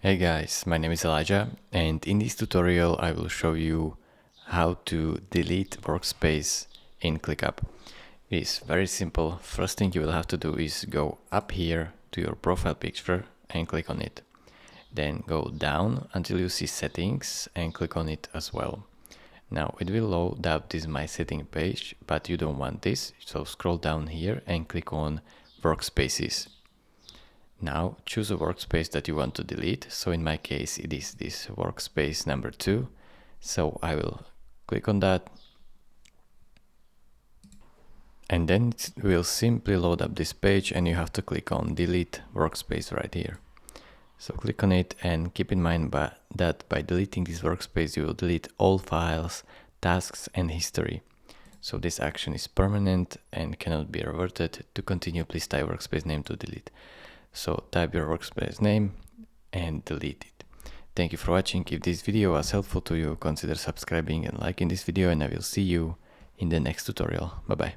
Hey guys, my name is Elijah, and in this tutorial I will show you how to delete workspace in ClickUp. It is very simple. First thing you will have to do is go up here to your profile picture and click on it. Then go down until you see settings and click on it as well. Now it will load up this My Setting page, but you don't want this, so scroll down here and click on Workspaces. Now choose a workspace that you want to delete. So in my case, it is this workspace number 2. So I will click on that. And then it will simply load up this page and you have to click on delete workspace right here. So click on it and keep in mind that by deleting this workspace, you will delete all files, tasks and history. So this action is permanent and cannot be reverted. To continue, please type workspace name to delete. So type your workspace name and delete it. Thank you for watching. If this video was helpful to you, consider subscribing and liking this video, and I will see you in the next tutorial. Bye bye.